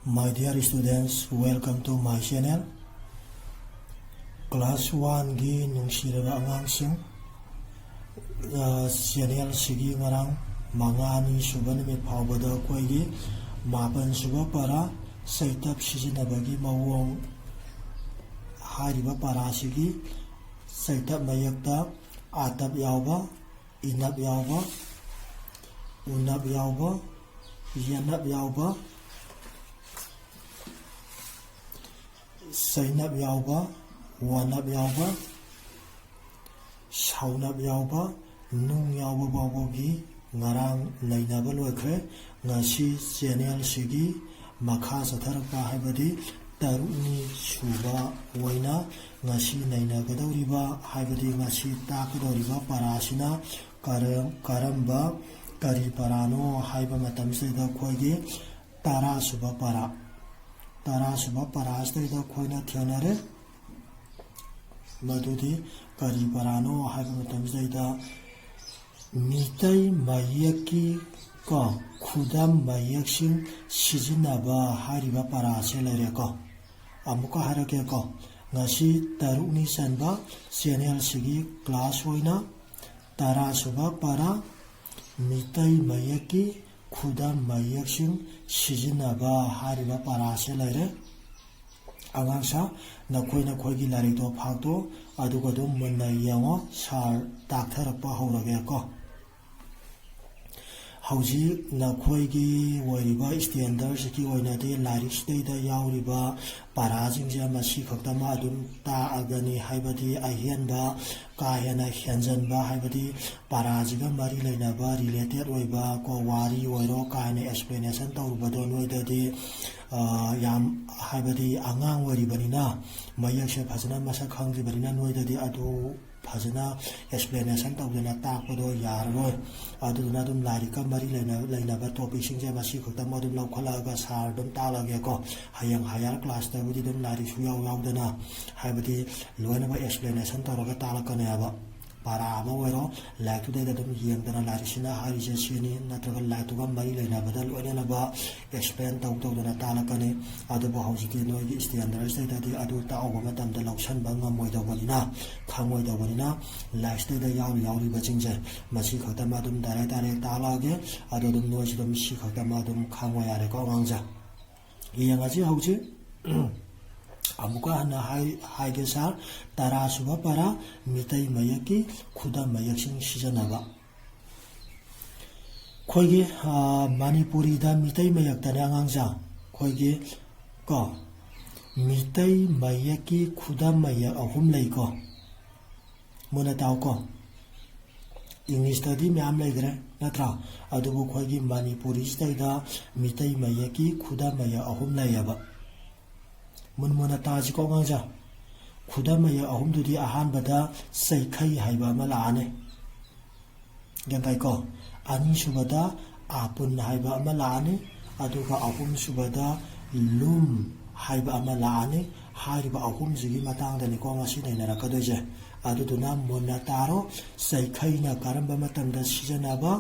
My dear students, welcome to my channel. Class 1 gi nungsiraba angangsing channel sigi ngarang mangani suba numit phawbada koigi mapan suba para saitap sijinabagi mawong hariba para sigi saitap mayakta atap yawba inap yawba unap yawba yanap yawba sainap yawba wanap yawba saunap yawba nung yawba bawbogi ngarang lainaba loikre ngasi channel sigi makha satharakpa haibadi taruni suba waina ngasi nainagadoriba haibadi ngasi takadoriba parasina karamba kari parano haiba matamsida khoigi tara suba para asida khoina thanare madudi kari parano haiba matamsida mitai mayaki ko khudam mayaksing sijinaba hariba parase lere ko amuka harake ko ngasi taruni sanba channel sigi class hoina tara suba para mitai mayaki khudam mayaksing sijinaba hariba parase lere angangsa nakhoi gi lari to phagto aduga dum munna yango sar takthara pa hawrage ko hauji nakhoi gi wariba standard siki oinade larik state yauriba parajing ja masi khaktama adum ta agani haibadi ahianba kahena hyanjanba haibadi parajiga mari lainaba related oiba ko wari oiro kahena explanation tawbado noidadi yam haibadi angang waribanina mayakshe phajana masa khangribanina noidadi adu phajana explanation tawdana takpado yarroi aduna dum larika mari lainaba topic singje masi khaktama dum laukhalaga sar dum talage ko hayang higher class ta budi dum lari su yaudana haibadi loinaba explanation tawraga talakane aba para ama wero like today da dum yengdana larisina harije sini natraga like to gam mari laina badal loina ba explain tawdana talakane adu ba hojiki noi gi standard state da adu ta oba matam da laushan banga moida walina khangoi da walina like state da yauri ba jingje masi khata ma dum dare talage adu dum noi dum si khata ma dum khangoi are ko ngangja iyangaji hoji amuka hana haige sar tara suba para mitai mayaki khuda mayaksing sijanaba khoigi manipuri da mitai mayak tane angangja khoigi ko mitai mayaki khuda mayak ahum lei ko muna taw ko english study myam leigre natra adubu khoigi manipuri stai da mitai mayaki khuda mayak ahum leiaba munmuna taji ko ngangja khudamaya ahum dudi ahan bada saikhai haiba malane gantai ko ani subada apun haiba malane aduga ahum subada lum haiba malane hariba ahum jigi matang dani ko ngasi nei ra kadoje aduduna munna taro saikhai na karamba matamda sijanaba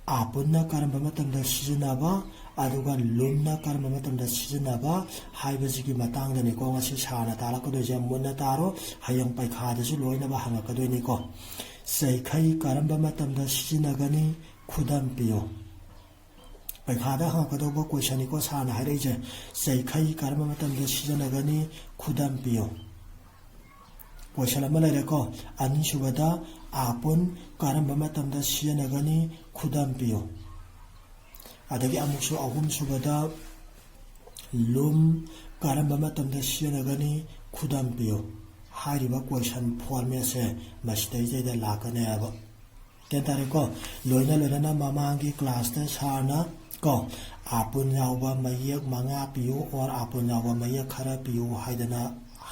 apunna karamba matamda sijanaba aduga lumna karma matamda sijanaba haibajigi matangdani ko ngasi sana talakadoje munna taro hayang paikhadesu loinaba hangakadoini ko saikhai karamba matamda sijinagani khudam piyo paikhada hangakadoba question ko sana hareje saikhai karamba matamda sijanagani khudam piyo question ama lere ko ani subada apun karamba matamda sijanagani khudam piyo adagi amuksu ahum subada lum karamba matamda sijanagani khudam piyo hariba question format se mastai jaida lakane aba tentare ko loina na mamangi class ta sarna ko apun yawba mayak manga piyo or apun yawba mayak khara piyo haidana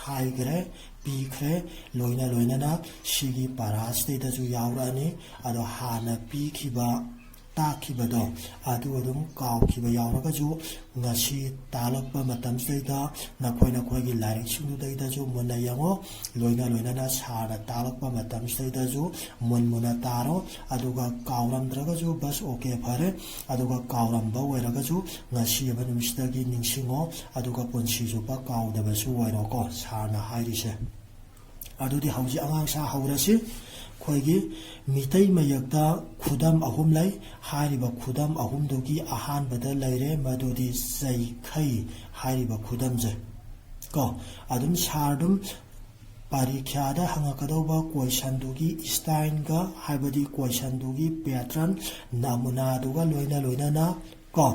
haigre pikre loina na sigi parastai da ju yawrani ado hana pikhiba ꯇꯥꯛꯈꯤꯕꯗꯣ ꯑꯗꯨ ꯑꯗꯨꯝ ꯀꯥꯎꯈꯤꯕ ꯌꯥꯎꯔꯒꯁꯨ ꯉꯁꯤ ꯇꯥꯛꯂꯛꯄ ꯃꯇꯝꯁꯤꯗꯩꯗ ꯅꯈꯣꯏꯒꯤ ꯂꯥꯏꯔꯤꯛꯁꯤꯡꯗꯨꯗꯩꯗꯁꯨ ꯃꯨꯟꯅ ꯌꯦꯡꯉꯣ ꯂꯣꯏꯅꯅ ꯁꯥꯔꯅ ꯇꯥꯛꯂꯛꯄ ꯃꯇꯝꯁꯤꯗꯩꯗꯁꯨ ꯃꯨꯟꯅ ꯇꯥꯔꯣ ꯑꯗꯨꯒ ꯀꯥꯎꯔꯝꯗ꯭ꯔꯒꯁꯨ ꯕꯁ ꯑꯣꯀꯦ ꯐꯔꯦ ꯑꯗꯨꯒ ꯀꯥꯎꯔꯝꯕ ꯑꯣꯏꯔꯒꯁꯨ ꯉꯁꯤꯕ ꯅꯨꯃꯤꯠꯁꯤꯗꯒꯤ ꯅꯤꯡꯁꯤꯡꯉꯣ ꯑꯗꯨꯒ ꯄꯨꯟꯁꯤ ꯆꯨꯞꯄ ꯀꯥꯎꯗꯕꯁꯨ ꯑꯣꯏꯔꯣꯀꯣ ꯁꯥꯔꯅ ꯍꯥꯏꯔꯤꯁꯦ ꯑꯗꯨꯗꯤ ꯍꯧꯖꯤꯛ ꯑꯉꯥꯡꯁꯥ ꯍꯧꯔꯁꯤ ꯑꯩꯈꯣꯏꯒꯤ ꯃꯤꯇꯩ ꯃꯌꯦꯛꯇ ꯈꯨꯗꯝ ꯑꯍꯨꯝ ꯂꯩ ꯍꯥꯏꯔꯤꯕ ꯈꯨꯗꯝ ꯑꯍꯨꯝꯗꯨꯒꯤ ꯑꯍꯥꯟꯕꯗ ꯂꯩꯔꯦ ꯃꯗꯨꯗꯤ ꯆꯩꯈꯩ ꯍꯥꯏꯔꯤꯕ ꯈꯨꯗꯝꯁꯦ ꯀꯣ ꯑꯗꯨꯝ ꯁꯥꯔ ꯑꯗꯨꯝ ꯄꯔꯤꯈ꯭ꯌꯥꯗ ꯍꯪꯉꯛꯀꯗꯧꯕ ꯀꯣꯏꯁꯟꯗꯨꯒꯤ ꯁ꯭ꯇꯥꯏꯜꯒ ꯍꯥꯏꯕꯗꯤ ꯀꯣꯏꯁꯟꯗꯨꯒꯤ ꯄꯦꯇ꯭ꯔꯟ ꯅꯃꯨꯅꯥꯗꯨꯒ ꯂꯣꯏꯅꯅ ꯀꯣ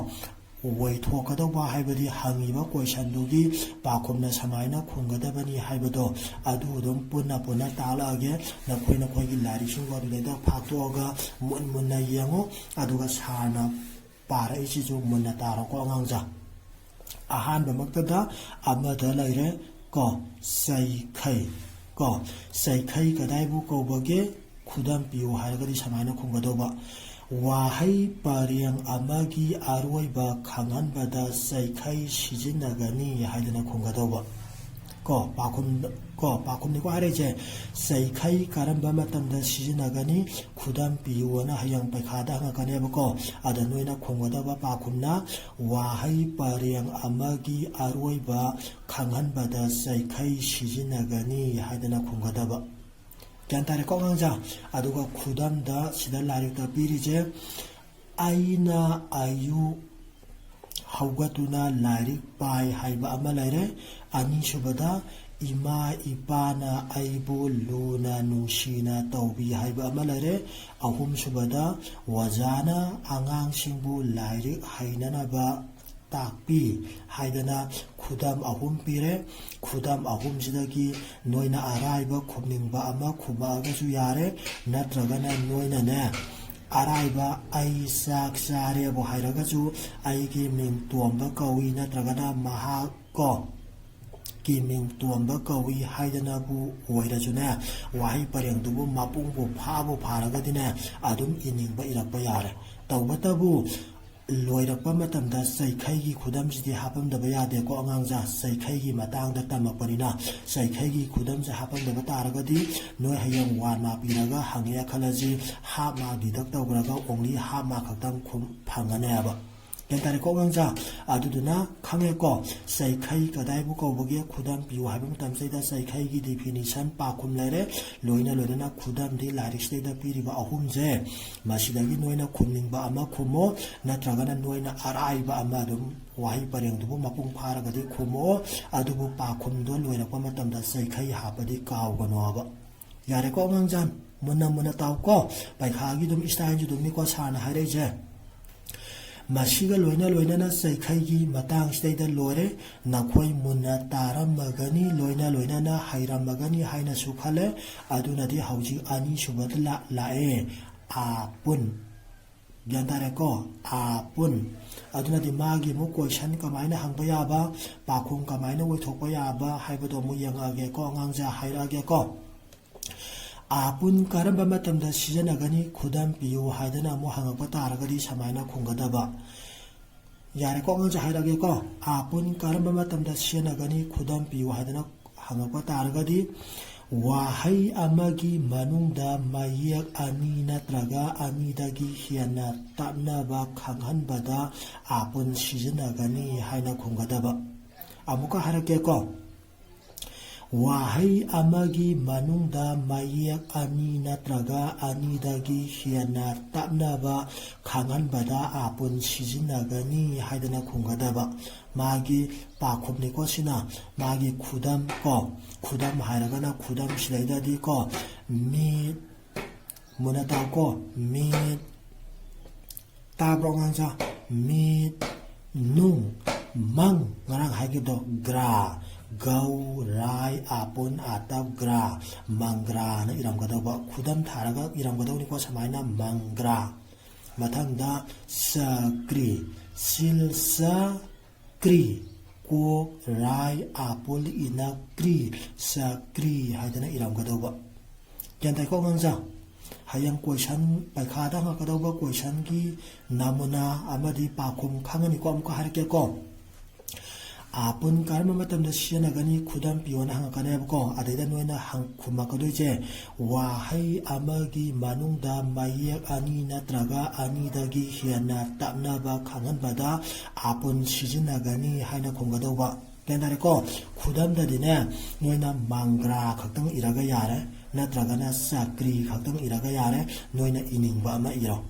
ꯑꯣꯏꯊꯣꯛꯀꯗꯧꯕ ꯍꯥꯏꯕꯗꯤ ꯍꯪꯉꯤꯕ ꯀꯣꯏꯁꯟꯗꯨꯒꯤ ꯄꯥꯎꯈꯨꯝꯅ ꯁꯨꯃꯥꯏꯅ ꯈꯨꯝꯒꯗꯕꯅꯤ ꯍꯥꯏꯕꯗꯣ ꯑꯗꯨ ꯑꯗꯨꯝ ꯄꯨꯟꯅ ꯇꯥꯛꯂꯛꯑꯒꯦ ꯅꯈꯣꯏꯒꯤ ꯂꯥꯏꯔꯤꯛꯁꯤꯡꯗꯣ ꯑꯗꯨꯗꯩꯗ ꯐꯥꯛꯇꯣꯛꯑꯒ ꯃꯨꯟꯅ ꯌꯦꯡꯉꯣ ꯑꯗꯨꯒ ꯁꯥꯔꯅ ꯄꯥꯔꯛꯏꯁꯤꯁꯨ ꯃꯨꯟꯅ ꯇꯥꯔꯣꯀꯣ ꯑꯉꯥꯡꯖꯥ ꯑꯍꯥꯟꯕꯃꯛꯇꯗ ꯑꯃꯗ ꯂꯩꯔꯦ ꯀꯣ ꯆꯩꯈꯩ ꯀꯣ ꯆꯩꯈꯩ ꯀꯗꯥꯏꯕꯨ ꯀꯧꯕꯒꯦ ꯈꯨꯗꯝ ꯄꯤꯌꯨ ꯍꯥꯏꯔꯒꯗꯤ ꯁꯨꯃꯥꯏꯅ ꯈꯨꯝꯒꯗꯧꯕ ꯋꯥꯍꯩ ꯄꯔꯦꯡ ꯑꯃꯒꯤ ꯑꯔꯣꯏꯕ ꯈꯪꯍꯟꯕꯗ ꯆꯩꯈꯩ ꯁꯤꯖꯤꯟꯅꯒꯅꯤ ꯍꯥꯏꯗꯅ ꯈꯨꯝꯒꯗꯧꯕ ꯄꯥꯎꯈꯨꯝꯅꯤꯀꯣ ꯍꯥꯏꯔꯤꯁꯦ ꯆꯩꯈꯩ ꯀꯔꯝꯕ ꯃꯇꯝꯗ ꯁꯤꯖꯤꯟꯅꯒꯅꯤ ꯈꯨꯗꯝ ꯄꯤꯌꯨꯅ ꯍꯌꯦꯡ ꯄꯩꯈꯥꯗ ꯍꯪꯉꯛꯀꯅꯦꯕꯀꯣ ꯑꯗ ꯅꯣꯏꯅ ꯈꯨꯝꯒꯗꯕ ꯄꯥꯎꯈꯨꯝꯅ ꯋꯥꯍꯩ ꯄꯔꯦꯡ ꯑꯃꯒꯤ ꯑꯔꯣꯏꯕ ꯈꯪꯍꯟꯕꯗ ꯆꯩꯈꯩ ꯁꯤꯖꯤꯟꯅꯒꯅꯤ ꯍꯥꯏꯗꯅ ꯈꯨꯝꯒꯗꯕ ꯒ꯭ꯌꯥꯟ ꯇꯥꯔꯦꯀꯣ ꯑꯉꯥꯡꯖꯥ ꯑꯗꯨꯒ ꯈꯨꯗꯝꯗ ꯁꯤꯗ ꯂꯥꯏꯔꯤꯛꯇ ꯄꯤꯔꯤꯁꯦ ꯑꯩꯅ ꯑꯌꯨꯛ ꯍꯧꯒꯠꯇꯨꯅ ꯂꯥꯏꯔꯤꯛ ꯄꯥꯏ ꯍꯥꯏꯕ ꯑꯃ ꯂꯩꯔꯦ ꯑꯅꯤꯁꯨꯕꯗ ꯏꯃꯥ ꯏꯄꯥꯅ ꯑꯩꯕꯨ ꯂꯨꯅ ꯅꯨꯡꯁꯤꯅ ꯇꯧꯕꯤ ꯍꯥꯏꯕ ꯑꯃ ꯂꯩꯔꯦ ꯑꯍꯨꯝꯁꯨꯕꯗ ꯑꯣꯖꯥꯅ ꯑꯉꯥꯡꯁꯤꯡꯕꯨ ꯂꯥꯏꯔꯤꯛ ꯍꯩꯅꯅꯕ ꯇꯥꯛꯄꯤ ꯍꯥꯏꯗꯅ ꯈꯨꯗꯝ ꯑꯍꯨꯝ ꯄꯤꯔꯦ ꯈꯨꯗꯝ ꯑꯍꯨꯝꯁꯤꯗꯒꯤ ꯅꯣꯏꯅ ꯑꯔꯥꯏꯕ ꯈꯨꯝꯅꯤꯡꯕ ꯑꯃ ꯈꯨꯝꯃꯛꯑꯒꯁꯨ ꯌꯥꯔꯦ ꯅꯠꯇ꯭ꯔꯒꯅ ꯅꯣꯏꯅꯅꯦ ꯑꯔꯥꯏꯕ ꯑꯩ ꯆꯥꯛ ꯆꯥꯔꯦꯕꯨ ꯍꯥꯏꯔꯒꯁꯨ ꯑꯩꯒꯤ ꯃꯤꯡ ꯇꯣꯝꯕ ꯀꯧꯏ ꯅꯠꯇ꯭ꯔꯒꯅ ꯃꯍꯥꯛ ꯀꯤ ꯃꯤꯡ ꯇꯣꯝꯕ ꯀꯧꯏ ꯍꯥꯏꯗꯅꯕꯨ ꯑꯣꯏꯔꯁꯨꯅꯦ ꯋꯥꯍꯩ ꯄꯔꯦꯡꯗꯨꯕꯨ ꯃꯄꯨꯡꯕꯨ ꯐꯥꯔꯒꯗꯤꯅꯦ ꯑꯗꯨꯝ ꯏꯅꯤꯡꯕ ꯏꯔꯛꯄ ꯌꯥꯔꯦ ꯇꯧꯕꯇꯕꯨ ꯂꯣꯏꯔꯛꯄ ꯃꯇꯝꯗ ꯆꯩꯈꯩꯒꯤ ꯈꯨꯗꯝꯁꯤꯗꯤ ꯍꯥꯞꯄꯝꯗꯕ ꯌꯥꯗꯦꯀꯣ ꯑꯉꯥꯡꯖꯥ ꯆꯩꯈꯩꯒꯤ ꯃꯇꯥꯡꯗ ꯇꯝꯃꯛꯄꯅꯤ나 ꯆꯩꯈꯩꯒꯤ ꯈꯨꯗꯝꯁꯦ ꯍꯥꯞꯄꯝꯗꯕ ꯇꯥꯔꯒꯗꯤ ꯅꯣꯏ ꯍꯌꯦꯡ 1 ꯃꯥꯔꯛ ꯄꯤꯔꯒ ꯍꯪꯉꯦ ꯈꯜꯂꯁꯤ ꯍꯥꯞ ꯃꯥꯔꯛ ꯗꯤꯗꯛ ꯇꯧꯈ꯭ꯔꯒ ꯑꯣꯡꯂꯤ ꯍꯥꯞ ꯃꯥꯔꯛ ꯈꯛꯇꯪ ꯐꯪꯒꯅꯦꯕ ꯒ꯭ꯌꯥꯟ ꯇꯥꯔꯦꯀꯣ ꯑꯉꯥꯡꯖꯥ ꯑꯗꯨꯗꯨꯅ ꯈꯪꯉꯦꯀꯣ ꯆꯩꯈꯩ ꯀꯗꯥꯏꯕꯨ ꯀꯧꯕꯒꯦ ꯈꯨꯗꯝ ꯄꯤꯌꯨ ꯍꯥꯏꯕ ꯃꯇꯝꯁꯤꯗ ꯆꯩꯈꯩꯒꯤ ꯗꯤꯐꯤꯅꯤꯁꯟ ꯄꯥꯎꯈꯨꯝ ꯂꯩꯔꯦ ꯂꯣꯏꯅꯅ ꯈꯨꯗꯝꯗꯤ ꯂꯥꯏꯔꯤꯛꯁꯤꯗꯩꯗ ꯄꯤꯔꯤꯕ ꯑꯍꯨꯝꯁꯦ ꯃꯁꯤꯗꯒꯤ ꯅꯣꯏꯅ ꯈꯨꯝꯅꯤꯡꯕ ꯑꯃ ꯈꯨꯝꯃꯣ ꯅꯠꯇ꯭ꯔꯒꯅ ꯅꯣꯏꯅ ꯑꯔꯥꯏꯕ ꯑꯃ ꯑꯗꯨꯝ ꯋꯥꯍꯩ ꯄꯔꯦꯡꯗꯨꯕꯨ ꯃꯄꯨꯡ ꯐꯥꯔꯒꯗꯤ ꯈꯨꯝꯃꯣ ꯑꯗꯨꯕꯨ ꯄꯥꯎꯈꯨꯝꯗꯣ ꯂꯣꯏꯔꯛꯄ ꯃꯇꯝꯗ ꯆꯩꯈꯩ ꯍꯥꯞꯄꯗꯤ ꯀꯥꯎꯒꯅꯣꯕ ꯌꯥꯔꯦꯀꯣ ꯑꯉꯥꯡꯖꯥꯟ ꯃꯨꯟꯅ ꯇꯥꯎꯀꯣ ꯄꯩꯈꯥꯒꯤ ꯑꯗꯨꯝ ꯁ꯭ꯇꯥꯏꯜꯁꯨ ꯑꯗꯨꯝꯅꯤꯀꯣ ꯁꯥꯔꯅ ꯍꯥꯏꯔꯛꯏꯁꯦ ꯃꯁꯤꯒ ꯂꯣꯏꯅꯅ ꯆꯩꯈꯩꯒꯤ ꯃꯇꯥꯡꯁꯤꯗꯩꯗ ꯂꯣꯏꯔꯦ ꯅꯈꯣꯏ ꯃꯨꯟꯅ ꯇꯥꯔꯝꯃꯒꯅꯤ ꯂꯣꯏꯅꯅ ꯍꯩꯔꯝꯃꯒꯅꯤ ꯍꯥꯏꯅꯁꯨ ꯈꯜꯂꯦ ꯑꯗꯨꯅꯗꯤ ꯍꯧꯖꯤꯛ ꯑꯅꯤꯁꯨꯕꯗ ꯂꯥꯛꯑꯦ ꯑꯥꯄꯨꯟ ꯒ꯭ꯌꯥꯟ ꯇꯥꯔꯦꯀꯣ ꯑꯥꯄꯨꯟ ꯑꯗꯨꯅꯗꯤ ꯃꯥꯒꯤ ꯑꯃꯨꯛ ꯀꯣꯏꯁꯟ ꯀꯃꯥꯏꯅ ꯍꯪꯕ ꯌꯥꯕ ꯄꯥꯎꯈꯨꯝ ꯀꯃꯥꯏꯅ ꯑꯣꯏꯊꯣꯛꯄ ꯌꯥꯕ ꯍꯥꯏꯕꯗꯣ ꯑꯃꯨꯛ ꯌꯦꯡꯉꯛꯑꯒꯦꯀꯣ ꯑꯉꯥꯡꯖꯥ ꯍꯥꯏꯔꯛꯑꯒꯦꯀꯣ ꯑꯥꯄꯨꯟ ꯀꯔꯝꯕ ꯃꯇꯝꯗ ꯁꯤꯖꯤꯟꯅꯒꯅꯤ ꯈꯨꯗꯝ ꯄꯤꯌꯨ ꯍꯥꯏꯗꯅ ꯑꯃꯨꯛ ꯍꯪꯉꯛꯄ ꯇꯥꯔꯒꯗꯤ ꯁꯨꯃꯥꯏꯅ ꯈꯨꯝꯒꯗꯕ ꯌꯥꯔꯦꯀꯣ ꯑꯉꯥꯡꯖꯥ ꯍꯥꯏꯔꯛꯑꯒꯦꯀꯣ ꯑꯥꯄꯨꯟ ꯀꯔꯝꯕ ꯃꯇꯝꯗ ꯁꯤꯖꯤꯟꯅꯒꯅꯤ ꯈꯨꯗꯝ ꯄꯤꯌꯨ ꯍꯥꯏꯗꯅ ꯍꯪꯉꯛꯄ ꯇꯥꯔꯒꯗꯤ ꯋꯥꯍꯩ ꯑꯃꯒꯤ ꯃꯅꯨꯡꯗ ꯃꯌꯦꯛ ꯑꯅꯤ ꯅꯠꯇ꯭ꯔꯒ ꯑꯅꯤꯗꯒꯤ ꯍꯦꯟꯅ ꯇꯞꯅꯕ ꯈꯪꯍꯟꯕꯗ ꯑꯥꯄꯨꯟ ꯁꯤꯖꯤꯟꯅꯒꯅꯤ ꯍꯥꯏꯅ ꯈꯨꯝꯒꯗꯕ ꯑꯃꯨꯛꯀ ꯍꯥꯏꯔꯛꯀꯦꯀꯣ ꯋꯥꯍꯩ ꯑꯃꯒꯤ ꯃꯅꯨꯡꯗ ꯃꯌꯦꯛ ꯑꯅꯤ ꯅꯠꯇ꯭ꯔꯒ ꯑꯅꯤꯗꯒꯤ ꯍꯦꯟꯅ ꯇꯞꯅꯕ ꯈꯪꯍꯟꯕꯗ ꯑꯥꯄꯨꯟ ꯁꯤꯖꯤꯟꯅꯒꯅꯤ ꯍꯥꯏꯗꯅ ꯈꯨꯝꯒꯗꯕ ꯃꯥꯒꯤ ꯄꯥꯎꯈꯨꯝꯅꯤꯀꯣ ꯁꯤꯅ ꯃꯥꯒꯤ ꯈꯨꯗꯝ ꯈꯨꯗꯝ ꯍꯥꯏꯔꯒꯅ ꯈꯨꯗꯝ ꯁꯤꯗꯩꯗꯗꯤ ꯃꯤꯠ ꯃꯨꯟꯅ ꯇꯥꯎꯀꯣ ꯃꯤꯠ ꯇꯥꯕ꯭ꯔꯣ ꯑꯉꯥꯡꯖꯥ ꯃꯤꯠ ꯅꯨꯡ ꯃꯪ ꯉꯔꯥꯡ ꯍꯥꯏꯈꯤꯕꯗꯣ ꯒ꯭ꯔꯥ ꯒꯧ ꯔꯥꯏ ꯑꯥꯄꯨꯟ ꯑꯥꯇꯞ ꯒ꯭ꯔꯥ ꯃꯪꯒ꯭ꯔꯥꯅ ꯏꯔꯝꯒꯗꯧꯕ ꯈꯨꯗꯝ ꯊꯥꯔꯒ ꯏꯔꯝꯒꯗꯧꯅꯤꯀꯣ ꯁꯨꯃꯥꯏꯅ ꯃꯪꯒ꯭ꯔꯥ ꯃꯊꯪꯗ ꯆꯀ꯭ꯔꯤ ꯆꯤꯜ ꯆꯀ꯭ꯔꯤ ꯀꯣꯛ ꯔꯥꯏ ꯑꯥꯄꯨꯜ ꯏꯅꯛ ꯀ꯭ꯔꯤ ꯆꯀ꯭ꯔꯤ ꯍꯥꯏꯗꯅ ꯏꯔꯝꯒꯗꯧꯕ ꯒ꯭ꯌꯥꯟ ꯇꯥꯏꯀꯣ ꯑꯉꯥꯡꯖꯥ ꯍꯌꯦꯡ ꯀꯣꯏꯁꯟ ꯄꯩꯈꯥꯗ ꯍꯪꯉꯛꯀꯗꯧꯕ ꯀꯣꯏꯁꯟꯒꯤ ꯅꯃꯨꯅꯥ ꯑꯃꯗꯤ ꯄꯥꯈꯨꯝ ꯈꯪꯉꯅꯤꯀꯣ ꯑꯃꯨꯛꯀ ꯍꯥꯏꯔꯛꯀꯦꯀꯣ ꯑꯄꯨꯟ ꯀꯔꯝꯕ ꯃꯇꯝꯗ ꯁꯤꯖꯤꯟꯅꯒꯅꯤ ꯈꯨꯗꯝ ꯄꯤꯌꯣꯅ ꯍꯪꯉꯛꯀꯅꯦꯕꯀꯣ ꯑꯗꯩꯗ ꯅꯣꯏꯅ ꯈꯨꯝꯃꯛꯀꯗꯣꯏꯁꯦ ꯋꯥꯍꯩ ꯑꯃꯒꯤ ꯃꯅꯨꯡꯗ ꯃꯌꯦꯛ ꯑꯅꯤ ꯅꯠꯇ꯭ꯔꯒ ꯑꯅꯤꯗꯒꯤ ꯍꯦꯟꯅ ꯇꯞꯅꯕ ꯈꯪꯍꯟꯕꯗ ꯑꯄꯨꯟ ꯁꯤꯖꯤꯟꯅꯒꯅꯤ ꯍꯥꯏꯅ ꯈꯨꯝꯒꯗꯧꯕ ꯒ꯭ꯌꯥꯟ ꯇꯥꯔꯦꯀꯣ ꯈꯨꯗꯝꯗꯗꯤꯅꯦ ꯅꯣꯏꯅ ꯃꯪꯒ꯭ꯔꯥ ꯈꯛꯇꯪ ꯏꯔꯒ ꯌꯥꯔꯦ ꯅꯠꯇ꯭ꯔꯒꯅ ꯆꯀ꯭ꯔꯤ ꯈꯛꯇꯪ ꯏꯔꯒ ꯌꯥꯔꯦ ꯅꯣꯏꯅ ꯏꯅꯤꯡꯕ ꯑꯃ ꯏꯔꯣ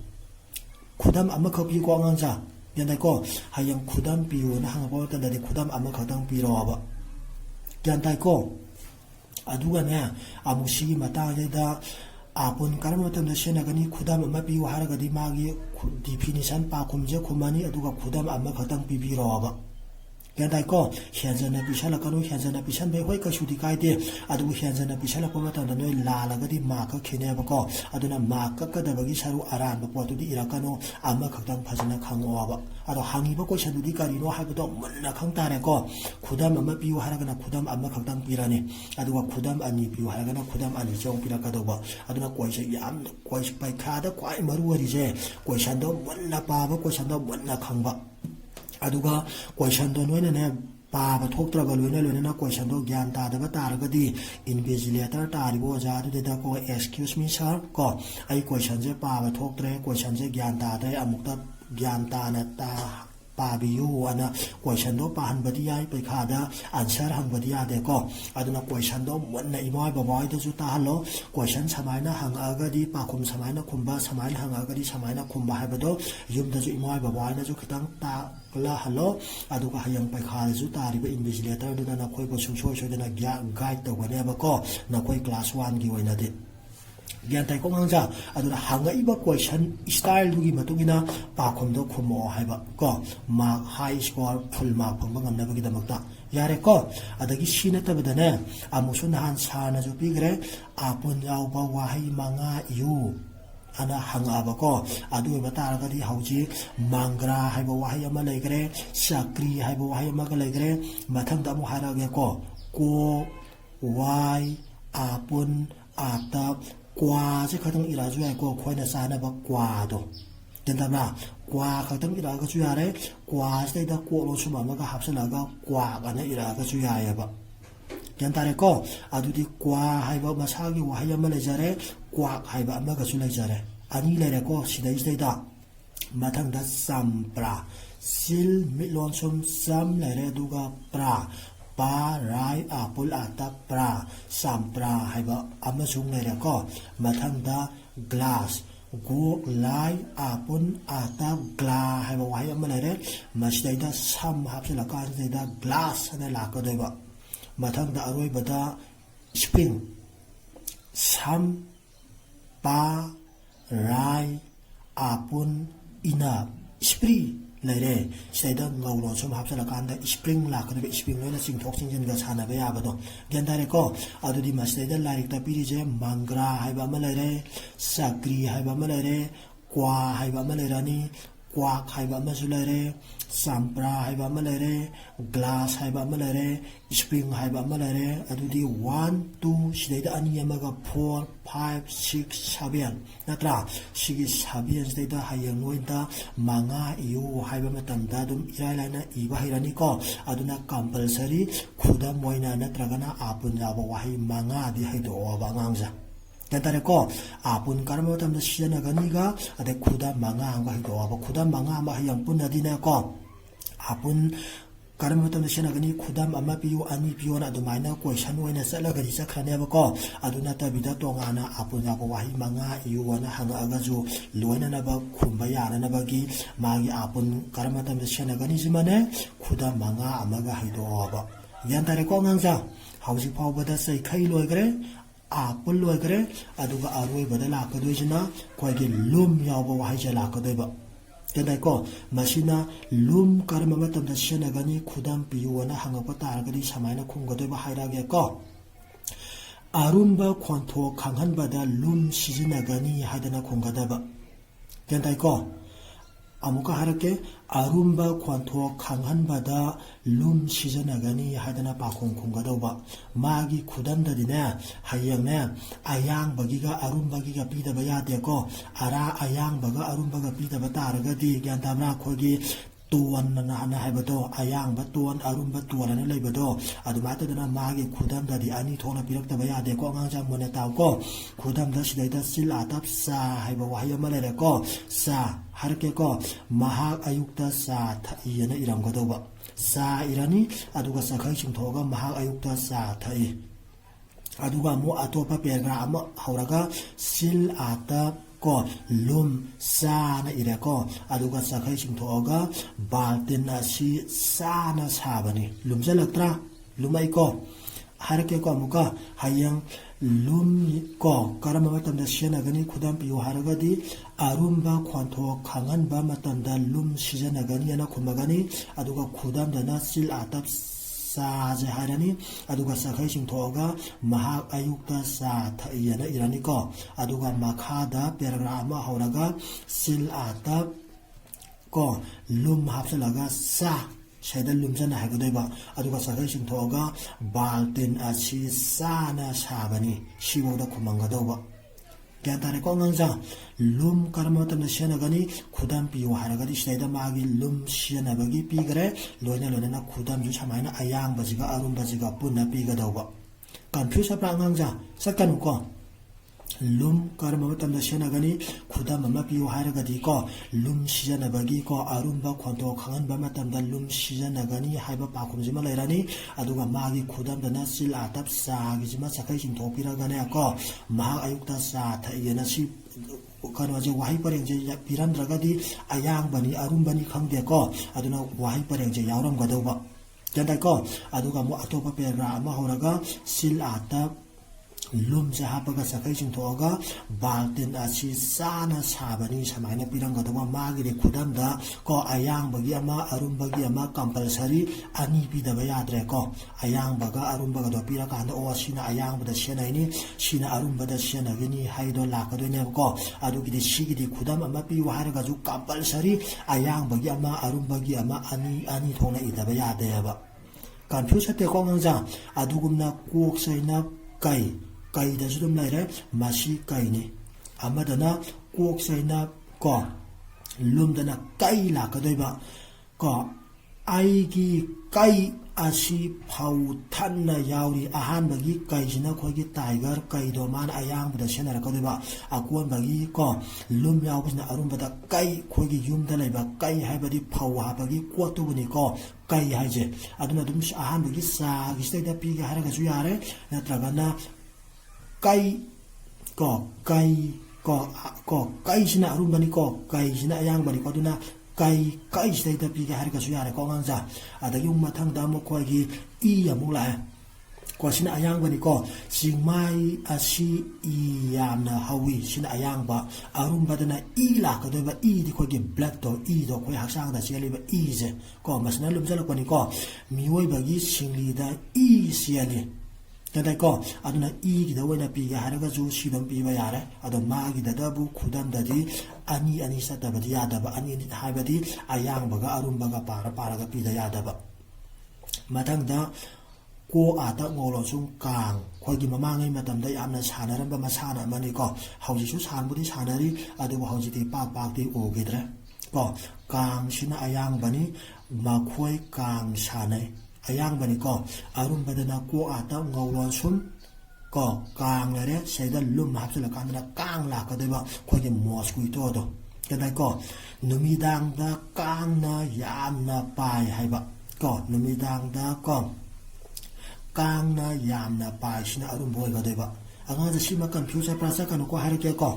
ꯈꯨꯗꯝ ꯑꯃꯈꯛ ꯄꯤꯌꯨꯀꯣ ꯑꯉꯥꯡꯁꯥ ꯒ꯭ꯌꯥꯟ ꯇꯥꯏꯀꯣ ꯍꯌꯦꯡ ꯈꯨꯗꯝ ꯄꯤꯌꯨꯅ ꯍꯪꯉꯛꯄ ꯃꯇꯝꯗꯗꯤ ꯈꯨꯗꯝ ꯑꯃꯈꯛꯇꯪ ꯄꯤꯔꯛꯑꯣꯕ ꯒ꯭ꯌꯥꯟ ꯇꯥꯏꯀꯣ ꯑꯗꯨꯒꯅꯦ ꯑꯃꯨꯛ ꯁꯤꯒꯤ ꯃꯇꯥꯡꯁꯤꯗ ꯑꯄꯨꯟ ꯀꯔꯝꯕ ꯃꯇꯝꯗ ꯁꯤꯖꯤꯟꯅꯒꯅꯤ ꯈꯨꯗꯝ ꯑꯃ ꯄꯤꯌꯨ ꯍꯥꯏꯔꯒꯗꯤ ꯃꯥꯒꯤ ꯗꯤꯐꯤꯅꯤꯁꯟ ꯄꯥꯈꯨꯝꯁꯦ ꯈꯨꯝꯃꯅꯤ ꯑꯗꯨꯒ ꯈꯨꯗꯝ ꯑꯃꯈꯛꯇꯪ ꯄꯤꯕꯤꯔꯛꯑꯣꯕ ꯒ꯭ꯌꯥꯟ ꯇꯥꯏꯀꯣ ꯍꯦꯟꯖꯟꯅ ꯄꯤꯁꯜꯂꯛꯀꯅꯨ ꯍꯦꯟꯖꯟꯅ ꯄꯤꯁꯟꯕꯩ ꯍꯣꯏ ꯀꯩꯁꯨꯗꯤ ꯀꯥꯏꯗꯦ ꯑꯗꯨꯕꯨ ꯍꯦꯟꯖꯟꯅ ꯄꯤꯁꯜꯂꯛꯄ ꯃꯇꯝꯗ ꯅꯣꯏ ꯂꯥꯜꯂꯒꯗꯤ ꯃꯥꯔꯛ ꯀꯛꯈꯤꯅꯦꯕꯀꯣ ꯑꯗꯨꯅ ꯃꯥꯔꯛ ꯀꯛꯀꯗꯕꯒꯤ ꯁꯔꯨꯛ ꯑꯔꯥꯟꯕ ꯄꯣꯠꯇꯨꯗꯤ ꯏꯔꯛꯀꯅꯨ ꯑꯃꯈꯛꯇꯪ ꯐꯖꯅ ꯈꯪꯉꯛꯑꯣꯕ ꯑꯗꯣ ꯍꯪꯉꯤꯕ ꯀꯣꯏꯁꯟꯗꯨꯗꯤ ꯀꯔꯤꯅꯣ ꯍꯥꯏꯕꯗꯣ ꯃꯨꯟꯅ ꯈꯪ ꯇꯥꯔꯦꯀோ ꯈꯨꯗꯝ ꯑꯃ ꯄꯤꯌꯨ ꯍꯥꯏꯔꯒꯅ ꯈꯨꯗꯝ ꯑꯃꯈꯛꯇꯪ ꯄꯤꯔꯅꯤ ꯑꯗꯨꯒ ꯈꯨꯗꯝ ꯑꯅꯤ ꯄꯤꯌꯨ ꯍꯥꯏꯔꯒꯅ ꯈꯨꯗꯝ ꯑꯅꯤꯁꯦ ꯑꯃꯨꯛ ꯄꯤꯔꯛꯀꯗꯧꯕ ꯑꯗꯨꯅ ꯌꯥꯝꯅ ꯄꯩꯈꯥꯗ ꯈ꯭ꯋꯥꯏ ꯃꯔꯨ ꯑꯣꯏꯔꯤꯁꯦ ꯀꯣꯏꯁꯟꯗꯣ ꯃꯨꯟꯅ ꯄꯥꯕ ꯀꯣꯏꯁꯟꯗꯣ ꯃꯨꯟꯅ ꯈꯪꯕ ꯑꯗꯨꯒ ꯀꯣꯏꯁꯟꯗꯣ ꯅꯣꯏꯅꯅꯦ ꯄꯥꯕ ꯊꯣꯛꯇ꯭ꯔꯒ ꯂꯣꯏꯅꯅ ꯀꯣꯏꯁꯟꯗꯣ ꯒ꯭ꯌꯥꯟ ꯇꯥꯗꯕ ꯇꯥꯔꯒꯗꯤ ꯏꯟꯚꯤꯖꯤꯂꯦꯇꯔ ꯇꯥꯔꯤꯕ ꯑꯣꯖꯥꯗꯨꯗꯀꯣ ꯑꯦꯛꯁꯀ꯭ꯌꯨꯁ ꯃꯤ ꯁꯥꯔ ꯀꯣ ꯑꯩ ꯀꯣꯏꯁꯟꯁꯦ ꯄꯥꯕ ꯊꯣꯛꯇ꯭ꯔꯦ ꯀꯣꯏꯁꯟꯁꯦ ꯒ꯭ꯌꯥꯟ ꯇꯥꯗ꯭ꯔꯦ ꯑꯃꯨꯛꯇ ꯒ꯭ꯌꯥꯟ ꯇꯥꯅ ꯄꯥꯕꯤꯌꯨ ꯑꯅ ꯀꯣꯏꯁꯟꯗꯣ ꯄꯥꯍꯟꯕꯗꯤ ꯌꯥꯏ ꯄꯩꯈꯥꯗ ꯑꯟꯁꯔ ꯍꯪꯕꯗꯤ ꯌꯥꯗꯦꯀꯣ ꯑꯗꯨꯅ ꯀꯣꯏꯁꯟꯗꯣ ꯃꯨꯟꯅ ꯏꯃꯥ ꯕꯕꯥꯍꯣꯏꯗꯁꯨ ꯇꯥꯍꯜꯂꯣ ꯀꯣꯏꯁꯟ ꯁꯨꯃꯥꯏꯅ ꯍꯪꯉꯛꯑꯒꯗꯤ ꯄꯥꯈꯨꯝ ꯁꯨꯃꯥꯏꯅ ꯈꯨꯝꯕ ꯁꯨꯃꯥꯏꯅ ꯍꯪꯉꯛꯑꯒꯗꯤ ꯁꯨꯃꯥꯏꯅ ꯈꯨꯝꯕ ꯍꯥꯏꯕꯗꯣ ꯌꯨꯝꯗꯁꯨ ꯏꯃꯥ ꯕꯕꯥꯍꯣꯏꯅꯁꯨ ꯈꯤꯇꯪ ꯇꯥꯛꯂꯍꯜꯂꯣ ꯑꯗꯨꯒ ꯍꯌꯦꯡ ꯄꯩꯈꯥꯗꯁꯨ ꯇꯥꯔꯤꯕ ꯏꯟꯚꯤꯖꯤꯂꯦꯇꯔꯗꯨꯅ ꯅꯈꯣꯏꯕꯨ ꯁꯨꯡꯁꯣꯏ ꯁꯣꯏꯗꯅ ꯒꯥꯏꯗ ꯇꯧꯒꯅꯦꯕꯀꯣ ꯅꯈꯣꯏ ꯀ꯭ꯂꯥꯁ 1ꯒꯤ ꯑꯣꯏꯅꯗꯤ ꯒ꯭ꯌꯥꯟ ꯇꯥꯏꯀꯣ ꯑꯉꯥꯡꯁꯥ ꯑꯗꯨꯅ ꯍꯪꯉꯛꯏꯕ ꯀꯣꯏꯁꯟ ꯏꯁꯇꯥꯏꯜꯗꯨꯒꯤ ꯃꯇꯨꯡꯏꯟꯅ ꯄꯥꯈꯨꯝꯗꯣ ꯈꯨꯝꯃꯛꯑꯣ ꯍꯥꯏꯕ ꯀꯣ ꯃꯥꯔꯛ ꯍꯥꯏ ꯁ꯭ꯀꯣꯔ ꯐꯨꯜ ꯃꯥꯔꯛ ꯐꯪꯕ ꯉꯝꯅꯕꯒꯤꯗꯃꯛꯇ ꯌꯥꯔꯦꯀꯣ ꯑꯗꯒꯤ ꯁꯤ ꯅꯠꯇꯕꯗꯅꯦ ꯑꯃꯨꯛꯁꯨ ꯅꯍꯥꯟ ꯁꯥꯔꯅꯁꯨ ꯄꯤꯈ꯭ꯔꯦ ꯑꯄꯨꯟ ꯌꯥꯎꯕ ꯋꯥꯍꯩ 5 ꯏꯌꯨ ꯑꯅ ꯍꯪꯉꯛꯑꯕꯀꯣ ꯑꯗꯨ ꯑꯣꯏꯕ ꯇꯥꯔꯒꯗꯤ ꯍꯧꯖꯤꯛ ꯃꯪꯒ꯭ꯔꯥ ꯍꯥꯏꯕ ꯋꯥꯍꯩ ꯑꯃ ꯂꯩꯈ꯭ꯔꯦ ꯆꯀ꯭ꯔꯤ ꯍꯥꯏꯕ ꯋꯥꯍꯩ ꯑꯃꯒ ꯂꯩꯈ꯭ꯔꯦ ꯃꯊꯪꯗ ꯑꯃꯨꯛ ꯍꯥꯏꯔꯛꯑꯒꯦꯀꯣ ꯀꯣꯛ ꯋꯥꯏ ꯑꯄꯨꯟ ꯑꯇꯞ ꯀ꯭ꯋꯥꯁꯦ ꯈꯛꯇꯪ ꯏꯔꯛꯑꯁꯨ ꯌꯥꯏꯀꯣ ꯑꯩꯈꯣꯏꯅ ꯆꯥꯅꯕ ꯀ꯭ꯋꯥꯗꯣ ꯒ꯭ꯌꯥꯟ ꯀ꯭ꯋꯥ ꯈꯛꯇꯪ ꯏꯔꯛꯑꯒꯁꯨ ꯌꯥꯔꯦ ꯀ꯭ꯋꯥꯁꯤꯗꯩꯗ ꯀꯣꯛ ꯂꯣꯟꯁꯨꯝ ꯑꯃꯒ ꯍꯥꯞꯆꯤꯜꯂꯒ ꯀ꯭ꯋꯥꯛꯑꯅ ꯏꯔꯛꯑꯒꯁꯨ ꯌꯥꯏꯑꯕ ꯒ꯭ꯌꯥꯟ ꯇꯥꯔꯦꯀꯣ ꯑꯗꯨꯗꯤ ꯀ꯭ꯋꯥ ꯍꯥꯏꯕ ꯃꯁꯥꯒꯤ ꯋꯥꯍꯩ ꯑꯃ ꯂꯩꯖꯔꯦ ꯀ꯭ꯋꯥꯛ ꯍꯥꯏꯕ ꯑꯃꯒꯁꯨ ꯂꯩꯖꯔꯦ ꯑꯅꯤ ꯂꯩꯔꯦꯀꯣ ꯁꯤꯗꯩꯁꯤꯗꯩꯗ ꯃꯊꯪꯗ ꯆꯝꯄ꯭ꯔꯥ ꯆꯤꯜ ꯃꯤꯠꯂꯣꯟꯁꯨꯝ ꯆꯝ ꯂꯩꯔꯦ ꯑꯗꯨꯒ ꯄ꯭ꯔꯥ ꯄꯥ ꯔꯥꯏ ꯑꯄꯨꯜ ꯑꯇꯞ ꯄ꯭ꯔꯥ ꯆꯝꯄ꯭ꯔꯥ ꯍꯥꯏꯕ ꯑꯃꯁꯨ ꯂꯩꯔꯦꯀꯣ ꯃꯊꯪꯗ ꯒ꯭ꯂꯥꯁ ꯒꯣꯛ ꯂꯥꯏ ꯑꯄꯨꯟ ꯑꯇꯞ ꯒ꯭ꯂꯥ ꯍꯥꯏꯕ ꯋꯥꯍꯩ ꯑꯃ ꯂꯩꯔꯦ ꯃꯁꯤꯗꯩꯗ ꯁꯝ ꯍꯥꯞꯆꯤꯜꯂꯀꯥꯟꯁꯤꯗꯩꯗ ꯒ꯭ꯂꯥꯁ ꯍꯥꯏꯅ ꯂꯥꯛꯀꯗꯣꯏꯕ ꯃꯊꯪꯗ ꯑꯔꯣꯏꯕꯗ ꯁ꯭ꯄ꯭ꯔꯤꯡ ꯁꯝ ꯄꯥ ꯔꯥꯏ ꯑꯄꯨꯟ ꯏꯅꯞ ꯁ꯭ꯄ꯭ꯔꯤ ꯂꯩꯔꯦ ꯁꯤꯗꯩꯗ ꯉꯧꯔꯣ ꯁꯨꯝ ꯍꯥꯞꯆꯤꯜꯂꯀꯥꯟꯗ ꯁ꯭ꯄ꯭ꯔꯤꯡ ꯂꯥꯛꯀꯗꯣꯏꯕ ꯁ꯭ꯄ꯭ꯔꯤꯡ ꯂꯣꯏꯅ ꯆꯤꯡꯊꯣꯛ ꯆꯤꯡꯁꯤꯟꯒ ꯁꯥꯟꯅꯕ ꯌꯥꯕꯗꯣ ꯒ꯭ꯌꯥꯟ ꯇꯥꯔꯦꯀꯣ ꯑꯗꯨꯗꯤ ꯃꯁꯤꯗꯩꯗ ꯂꯥꯏꯔꯤꯛꯇ ꯄꯤꯔꯤꯁꯦ ꯃꯪꯒ꯭ꯔꯥ ꯍꯥꯏꯕ ꯑꯃ ꯂꯩꯔꯦ ꯆꯀ꯭ꯔꯤ ꯍꯥꯏꯕ ꯑꯃ ꯂꯩꯔꯦ ꯀ꯭ꯋꯥ ꯍꯥꯏꯕ ꯑꯃ ꯂꯩꯔꯅꯤ ꯀ꯭ꯋꯥꯛ ꯍꯥꯏꯕ ꯑꯃꯁꯨ ꯂꯩꯔꯦ ꯆꯝꯄ꯭ꯔꯥ ꯍꯥꯏꯕ ꯑꯃ ꯂꯩꯔꯦ ꯒ꯭ꯂꯥꯁ ꯍꯥꯏꯕ ꯑꯃ ꯂꯩꯔꯦ ꯁ꯭ꯄ꯭ꯔꯤꯡ ꯍꯥꯏꯕ ꯑꯃ ꯂꯩꯔꯦ ꯑꯗꯨꯗꯤ 1 2 ꯁꯤꯗꯩꯗ ꯑꯅꯤ ꯑꯃꯒ 4 5 6 7 ꯅꯠꯇ꯭ꯔꯥ ꯁꯤꯒꯤ 7 ꯍꯌꯦꯡ ꯅꯣꯏꯗ 5 ꯏꯌꯨ ꯍꯥꯏꯕ ꯃꯇꯝꯗ ꯑꯗꯨꯝ ꯏꯔꯥꯏ ꯂꯥꯏꯅ ꯏꯕ ꯍꯩꯔꯅꯤꯀꯣ ꯑꯗꯨꯅ ꯀꯝꯄꯜꯁꯔꯤ ꯈꯨꯗꯝ ꯑꯣꯏꯅ ꯅꯠꯇ꯭ꯔꯒꯅ ꯑꯄꯨꯟ ꯌꯥꯎꯕ ꯋꯥꯍꯩ 5ꯗꯤ ꯍꯩꯗꯣꯛꯑꯣꯕ ꯑꯉꯥꯡꯁꯦ ꯒ꯭ꯌꯥꯟ ꯇꯥꯔꯦꯀꯣ ꯑꯄꯨꯟ ꯀꯔꯝꯕ ꯃꯇꯝꯗ ꯁꯤꯖꯤꯟꯅꯒꯅꯤꯒ ꯑꯗꯩ ꯈꯨꯗꯝ 5 ꯑꯃꯒ ꯍꯩꯗꯣꯛꯑꯕ ꯈꯨꯗꯝ 5 ꯑꯃ ꯍꯌꯦꯡ ꯄꯨꯟꯅꯗꯤꯅꯦꯀꯣ ꯑꯄꯨꯟ ꯀꯔꯝꯕ ꯃꯇꯝꯗ ꯁꯤꯖꯤꯟꯅꯒꯅꯤ ꯈꯨꯗꯝ 1 ꯄꯤꯌꯨ 2 ꯄꯤꯌꯨꯅ ꯑꯗꯨꯃꯥꯏꯅ ꯀꯣꯏꯁꯟ ꯑꯣꯏꯅ ꯆꯠꯂꯒꯗꯤ ꯆꯠꯈ꯭ꯔꯅꯦꯕꯀꯣ ꯑꯗꯨ ꯅꯠꯇꯕꯤꯗ ꯇꯣꯉꯥꯟꯅ ꯑꯄꯨꯟ ꯌꯥꯎꯕ ꯋꯥꯍꯩ 5 ꯏꯌꯨꯅ ꯍꯪꯉꯛꯑꯒꯁꯨ ꯂꯣꯏꯅꯅꯕ ꯈꯨꯝꯕ ꯌꯥꯅꯅꯕꯒꯤ ꯃꯥꯒꯤ ꯑꯄꯨꯟ ꯀꯔꯝꯕ ꯃꯇꯝꯗ ꯁꯤꯖꯤꯟꯅꯒꯅꯤ ꯁꯤꯃꯅꯦ ꯈꯨꯗꯝ 5 ꯑꯃꯒ ꯍꯩꯗꯣꯛꯑꯕ ꯒ꯭ꯌꯥꯟ ꯇꯥꯔꯦꯀꯣ ꯑꯉꯥꯡꯁꯥ ꯍꯧꯖꯤꯛ ꯐꯥꯎꯕꯗ ꯆꯩꯈꯩ ꯂꯣꯏꯈ꯭ꯔꯦ ꯑꯄꯨꯟ ꯂꯣꯏꯈ꯭ꯔꯦ ꯑꯗꯨꯒ ꯑꯔꯣꯏꯕꯗ ꯂꯥꯛꯀꯗꯣꯏꯁꯤꯅ ꯑꯩꯈꯣꯏꯒꯤ ꯂꯨꯝ ꯌꯥꯎꯕ ꯋꯥꯍꯩꯁꯦ ꯂꯥꯛꯀꯗꯣꯏꯕ ꯀꯣ ꯃꯁꯤꯅ ꯂꯨꯝ ꯀꯔꯝꯕ ꯃꯇꯝꯗ ꯁꯤꯖꯤꯟꯅꯒꯅꯤ ꯈꯨꯗꯝ ꯄꯤꯌꯨꯅ ꯍꯪꯉꯛꯄ ꯇꯥꯔꯒꯗꯤ ꯁꯨꯃꯥꯏꯅ ꯈꯨꯝꯒꯗꯣꯏꯕ ꯍꯥꯏꯔꯛꯑꯒꯦꯀꯣ ꯑꯔꯨꯝꯕ ꯈꯣꯟꯊꯣꯛ ꯈꯪꯍꯟꯕꯗ ꯂꯨꯝ ꯁꯤꯖꯤꯟꯅꯒꯅꯤ ꯍꯥꯏꯗꯅ ꯈꯨꯝꯒꯗꯕ ꯒ꯭ꯌꯥꯟ ꯇꯥꯏꯀꯣ amuka harake arumba khwanthok khanghanbada lum sijanagani haidana pakhong khunggadauba magi khudamdadine hayangne ayangbagiga arumbagiga pidaba yadeko ara ayangbaga arumbaga pidaba taragadi gyantambra khogi tuan na haibado ayangba tuan arumba tuan na leibado adumata dana magi khudamdadi ani thona piraktaba yadeko angangja mone tawko khudamda sidaida sil atap sa haiba wahayama lereko sa harke ko mahak ayukta sa thaiena iramgadauba sa irani aduga sakhai chingthoga mahak ayukta sa thai aduga mu atopa paragraph ama hauraga sil atap ko lum sa na ireko aduga sakhai chingthoga baltin asi sa na sabani lumjalaktra lumai ko harke ko amuka hayang lum ko karama matamda sijanagani khudam piyo haragadi arumba khwanthok khanganba matamda lum sijanagani ana khumagani aduga khudam dana sil atap sa je harani aduga sakhai chingthoga mahak ayukta sa thaiyana irani ko aduga makhada paragraph ma hauraga sil atap ko lum hapsalaga sa shaida lumjana hagadaiba aduga sakhai chingthoga baltin achi sana sabani shiboda khumanggadauba gyantare ko ngangja lum karmatamna sianagani khudam piyo haragadi shaida magi lum sianabagi pigare loina loina khudam ju samaina ayang bajiga arum bajiga punna pigadauba confuse apra ngangja sakanu ko lum karmatamna sianagani khudam ama piyo haragadi ko lum sianabagi ko arumba khonto khanganba matamda lum sianagani haiba pakhumjima lairani aduga magi khudam dana sil atap sa gijima sakai jing thopiragane ko mahak ayukta sa thaiyana si kano je wahi parengje piramdragadi ayang bani arum bani khangde ko aduna wahi parengje yawram gadauba jandai ko aduga mu atopa paragraph ama horaga sil atap lum se hapaga sakai chingthoga baltin achi sana sabani samaina piranggadaba magi re khudamda ko ayang bagi ama arum bagi ama compulsory ani pidaba yadre ko ayang baga arum baga do pirakanda o sina ayang bada senaini sina arum bada senagini haido lakadoine ko adugidi sigidi khudam ama pi waharaga ju compulsory ayang bagi ama arum bagi ama ani thona idaba yadeba confuse te ko ngangja adugumna kok saina kai da judum laire masi kai ni amadana kok saina ko lumdana kai la kadoiba ko aigi kai asi phau thanna yauri ahan bagi kai jina khogi tiger kai do man ayang bada senara kadoiba akon bagi ko lum yaw bina arum bada kai khogi yum da laiba kai haibadi phau ha bagi kwatu buni ko kai haije aduna dum ahan bagi sa gistai da pi ga haraga su yare natraga na kai sina arum bani ko kai sina ayang bani ko duna kai sida ida pi ga har ka su yare ko ngangja adagi mathang da mo khoi gi i amula ko sina ayang bani ko singmai asi i yamna hawi sina ayang ba arum badana i la ka do ba i di ko gi blood to i do ko haksang da siali ba i je ko masna lumjala ko ni ko miwoi ba gi singli da i siali kadai ko aduna i gida wena pi ga haraga ju sidom pi ba yare ado ma gida da bu khudam da di ani sata ba yada ba ani haibadi ayang baga arum baga para ga pi da yada ba matang da ko ata ngolo sung kang khoi gi mamangai matam da yamna sanaram ba masana mani ko hauji su san budi sanari ado hauji ti pa ti o gidra ko kang sina ayang bani ma khoi kang sanai ayang bani ko arum badana ko ata ngawlon sum ko kang lare seda lum hapsala kanna kang la ka deba ko ge moskui to do kadai ko numidang da kang na yam na pai haiba ko numidang da ko kang na yam na pai sina arum boy ga deba anga da sima confuse prasa kan ko harike ko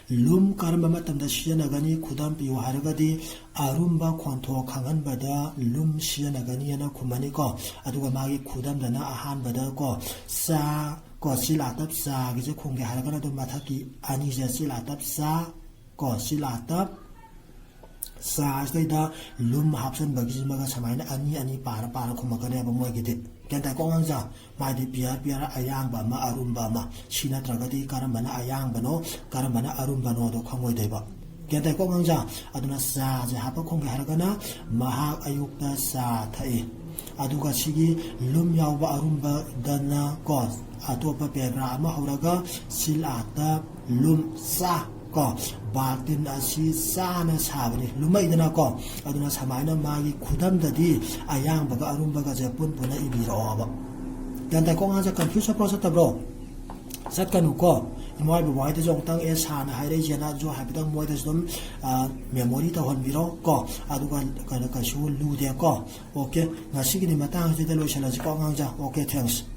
lum karma matamda siyanagani khudam piyo haragadi arumba khwanto khangan bada lum siyanagani yana khumani ko aduga magi khudam dana ahan bada ko sa ko silatap sa gije khungge haragana do mathaki ani je silatap sa ko silatap sa da lum hapsan bagi maga samaina ani para khumagane ba moy gide kenta ko ngangja mai di piar ayang ba ma arum ba ma sina tragadi karambana ayang bano karambana arum bano do khangoi deba ꯒ꯭ꯌꯥꯟ ꯇꯥꯏꯀꯣ ꯑꯉꯥꯡꯁꯥ ꯑꯗꯨꯅ ꯆꯥꯁꯦ ꯍꯥꯞꯄ ꯈꯣꯡꯒꯦ ꯍꯥꯏꯔꯒꯅ ꯃꯍꯥꯛ ꯑꯌꯨꯛꯇ ꯆꯥ ꯊꯛꯏ ꯑꯗꯨꯒ ꯁꯤꯒꯤ ꯂꯨꯝ ꯌꯥꯎꯕ ꯑꯔꯨꯝꯕꯗꯅ ꯀꯣ ꯑꯇꯣꯞꯄ ꯄꯦꯔꯥꯒ꯭ꯔꯥꯐ ꯑꯃ ꯍꯧꯔꯒ ꯁꯤꯜꯑꯥꯠꯇ ꯂꯨꯝ ꯆꯥ ꯀꯣ ꯕꯥꯜꯇꯤꯟ ꯑꯁꯤ ꯆꯥꯅ ꯁꯥꯕꯅꯤ ꯂꯨꯝꯃꯛꯏꯗꯅ ꯀꯣ ꯑꯗꯨꯅ ꯁꯨꯃꯥꯏꯅ ꯃꯥꯒꯤ ꯈꯨꯗꯝꯗꯗꯤ ꯑꯌꯥꯡꯕꯒ ꯑꯔꯨꯝꯕꯒꯁꯦ ꯄꯨꯟ ꯄꯨꯟꯅ ꯏꯕꯤꯔꯛꯑꯣꯕ ꯒ꯭ꯌꯥꯟ ꯇꯥꯏꯀꯣ ꯑꯉꯥꯡꯁꯦ ꯀꯟꯐ꯭ꯌꯨꯁ ꯆꯠꯄ꯭ꯔꯣ ꯆꯠꯇꯕ꯭ꯔꯣ ꯆꯠꯀꯅꯨꯀꯣ ꯏꯃꯥ ꯕꯕꯥꯍꯣꯏꯗꯁꯨ ꯑꯃꯨꯛꯇꯪ ꯁꯥꯅ ꯍꯥꯏꯔꯛꯏꯁꯦꯅ ꯍꯥꯏꯐꯦꯠꯇꯪ ꯃꯣꯏꯗꯁꯨ ꯑꯗꯨꯝ ꯃꯦꯃꯣꯔꯤ ꯇꯧꯍꯟꯕꯤꯔꯣ ꯀꯣ ꯑꯗꯨꯒ ꯀꯩꯁꯨ ꯂꯨꯗꯦ ꯀꯣ ꯑꯣꯀꯦ ꯉꯁꯤꯒꯤꯗꯤ ꯃꯇꯥꯡ ꯑꯁꯤꯗ ꯂꯣꯏꯁꯤꯜꯂꯁꯤꯀꯣ ꯑꯉꯥꯡꯁꯦ ꯑꯣꯀꯦ ꯊꯦꯡꯛꯁ